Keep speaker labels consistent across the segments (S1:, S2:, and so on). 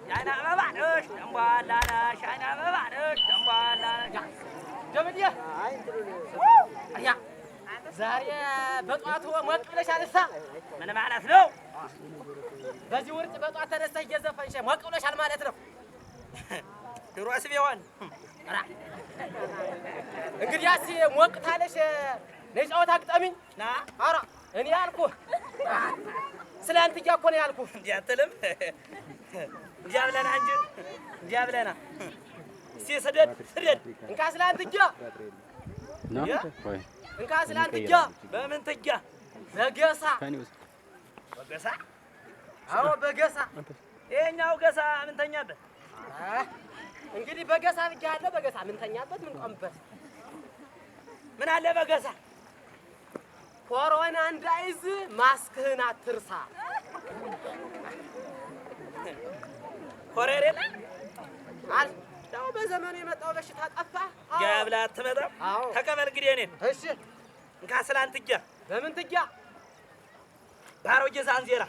S1: የዓይን አበባ ነሽ ደንቧላ ነሽ የዓይን አበባ ነሽ ደንቧላ ነሽ ደምዬ ያ ዛሬ በጧቱ ሞቅ ብለሽ አነሳ ምን ማለት ነው? በዚህ ውርጭ በጧት ተነስተሽ እየዘፈንሽ ሞቅ ብለሻል ማለት ነው። ድሮስ ቢሆን እንግዲያስ ሞቅ ታለሽ ነይ ጫወታ አግጠሚኝ ና ኧረ እኔ ያልኩህ ስለ አንትያ እኮ ነው ያልኩህ። እንዲህ አትልም እንዲያ ብለና እንጂ እንዲያ ብለና እስኪ ስደድ እንካ ስለ አንትያ እንካ ስለ አንትያ በምን ትያ በገሳ በገሳ አዎ በገሳ ይኸኛው ገሳ ምን ተኛበት እንግዲህ በገሳ ብቻለሁ በገሳ ምን ተኛበት ምን ቆምበት ምን አለ በገሳ ኮሮና እንዳይዝ ማስክህን አትርሳ ኮሬሬላ አል ያው በዘመኑ የመጣው በሽታ ጠፋ ያብላ አትመጣም ተቀበል እንግዲህ እኔን እሺ እንካ ስላንትያ በምን ትያ ባሮጌ ዛንዜራ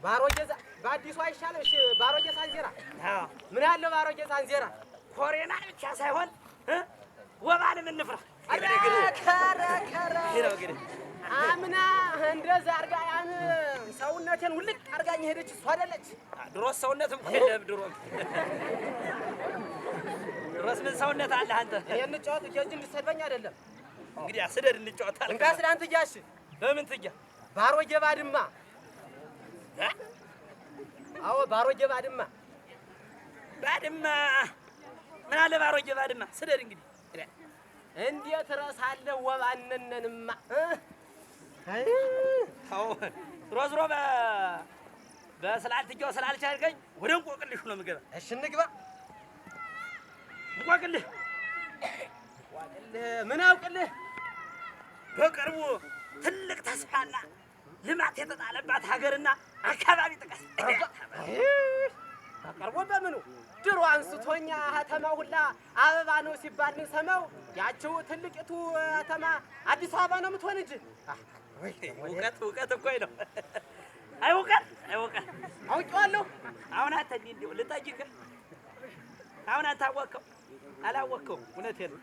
S1: ባሮጌ በአዲሱ አይሻልም? እሺ ባሮጌ ዛንዜራ አዎ ምን ያለው ባሮጌ ዛንዜራ ኮሬና ብቻ ሳይሆን ወባንም እንፍራ ከረ አምና እንደዛ አርጋ ያን ሰውነቴን ውልቅ አርጋኝ ሄደች እሷ አይደለች ድሮስ ሰውነትም የለም ድሮስ ምን ሰውነት አለ አንተ እንጫወት እጄ እንድትሰድበኝ አይደለም እንግዲህ አስደድ እንጫወታለን እንካ ስለ አንተ እያሽ በምን ትያ ባሮጌ ባድማ አዎ ባሮጌ ባድማ ምን አለ ባሮጌ ባድማ ስደድ እንግዲህ እንዴት እረሳለሁ ወባነንንማ አዎ ሮዝሮ በስላልትየው ስላልቻልከኝ ወደ እንቆቅልሽ ነው የምገባ እሺ እንግባ እንቆቅልህ ምን አውቅልህ በቅርቡ ትልቅ ተስፋና ልማት የተጣለባት ሀገርና አካባቢ ጥቀስ በቅርቡ በምኑ ድሮ አንስቶኛ ከተማ ሁላ አበባ ነው ሲባል ሰማው ያቺው ትልቂቱ ከተማ አዲስ አበባ ነው የምትሆን እንጂ እውቀት እኮ ነው አይውቀት አውቄዋለሁ አሁን አንተ እንዲሁ ልጠይቅህ አሁን አንተ አላወቅኸው እውነቴን ነው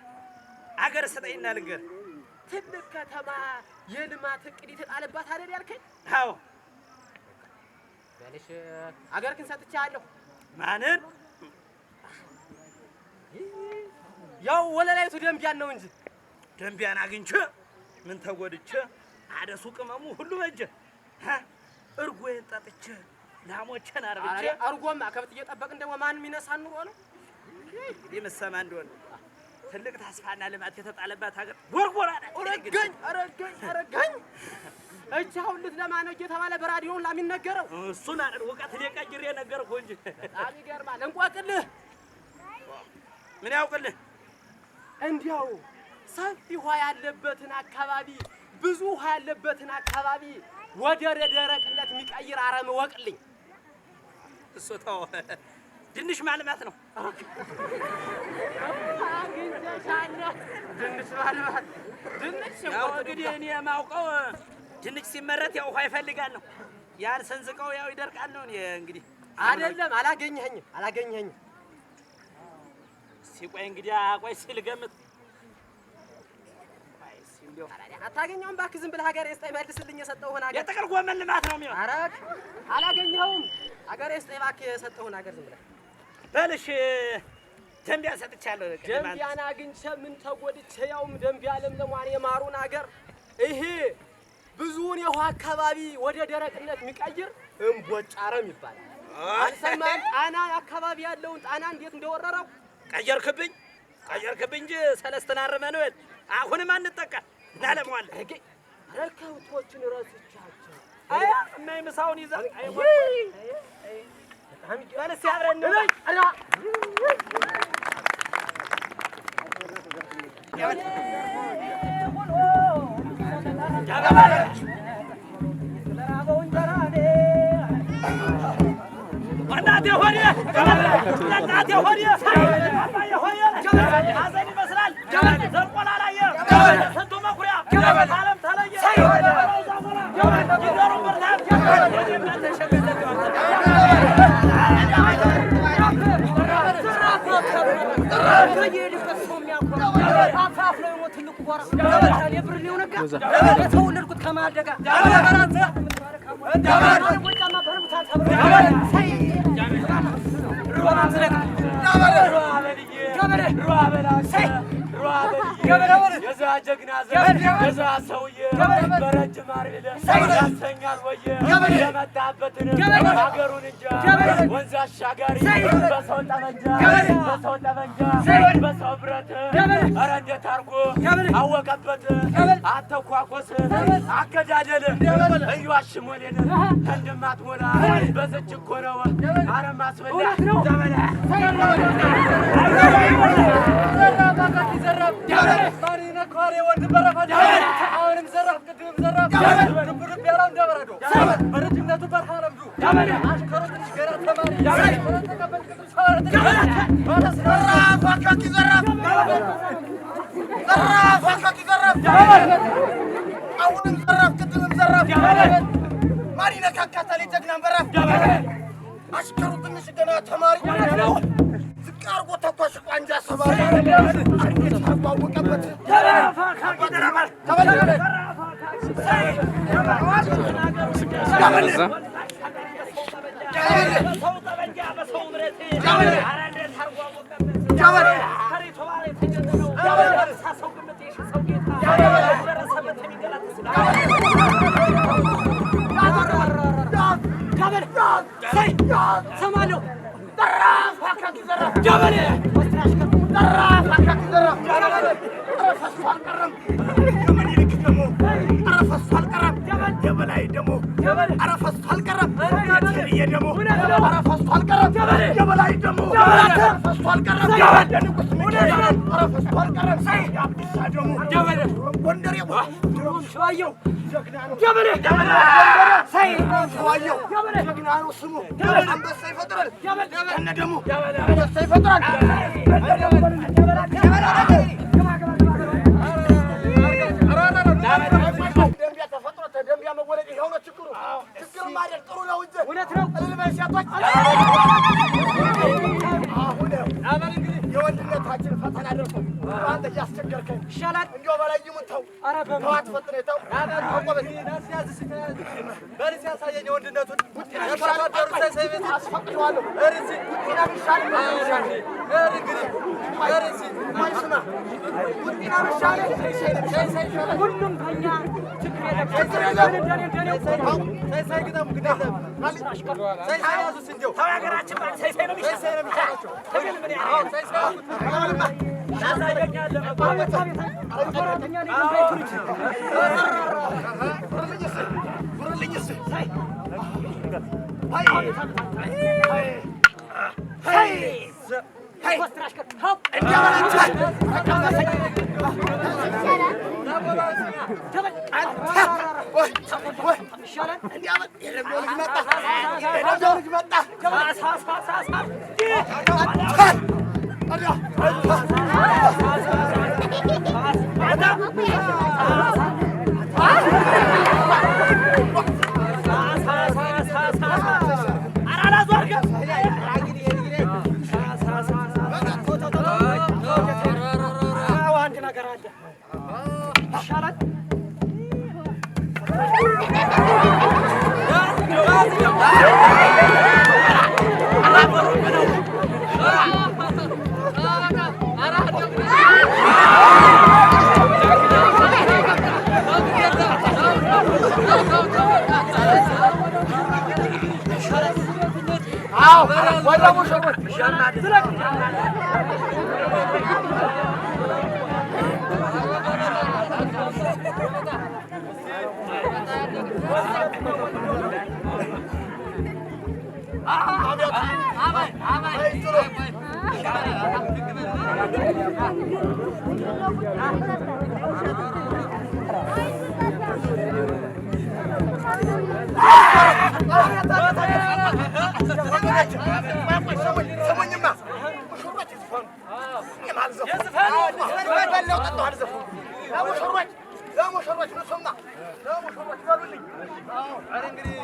S1: አገር ስጠኝና ልንገርህ ትልቅ ከተማ የልማት እቅድ የተጣለባት አይደል ያልከኝ አዎ በልሽ አገር ግን ሰጥቻለሁ ማንን ያው ወለላይቱ ደምቢያን ነው እንጂ ደምቢያን አግኝቼ ምን ተጎድቼ አደሱ ቅመሙ ሁሉ በጀ እርጎዬን ጠጥቼ ላሞቼን አርብቼ አርጎማ ከብት እየጠበቅን ደግሞ ማንም ይነሳን ኑሮ ነው ይመሰማ እንደሆነ ትልቅ ተስፋና ልማት የተጣለባት ሀገር ጎርጎራ አረጋኝ እቻው ልትለማ ነው እየተባለ በራዲዮ ላይ የሚነገረው እሱን ወቀት ለቀጅሬ ነገርኩ እንጂ በጣም ይገርማል እንቋቅልህ ምን ያውቅልህ እንዲያው ሰፊ ውሃ ያለበትን አካባቢ ብዙ ውሃ ያለበትን አካባቢ ወደ ደረቅነት የሚቀይር አረም ወቅልኝ እሱ ተው ድንሽ ማልማት ነው ድንሽ ያው እንግዲህ እኔ የማውቀው ድንች ሲመረት ያው ውሃ ይፈልጋል ነው ያን ሰንዝቀው ያው ይደርቃል ነው እኔ እንግዲህ አይደለም አላገኘኸኝም ሲቆይ እንግዲህ ቆይ ሲል ገምት አታገኘውም እባክህ ዝም ብለህ ሀገር እስጠይ መልስልኝ የሰጠሁህን ሀገር የጥቅል ጎመን ልማት ነው የሚሆን ኧረ አላገኘኸውም ሀገር እስጠይ እባክህ የሰጠሁህን ሀገር ዝም ብለህ በልሽ ደምቢያ ሰጥቻለሁ ደምቢያን አግኝቼ ምን ተጎድቼ ያውም ደምቢያ ለምለሟን የማሩን ሀገር ይሄ ብዙውን የውሃ አካባቢ ወደ ደረቅነት የሚቀይር እምቦጭ አረም ይባላል አልሰማህም ጣና አካባቢ ያለውን ጣና እንዴት እንደወረረው ቀየርክብኝ እንጂ ሰለስተና አረመ ነው አሁንም አንጠቃ እናለማዋል ረከውቶችን ረስቻቸው አይ እና ምሳውን ይዛ አይ ማለት ያብረን ነው እናቴ ሆዴ ሐዘን ይመስላል ዘርቆላ ላየ ስንቱ መኩሪያ ዓለም ተለየ
S2: እንግዲህ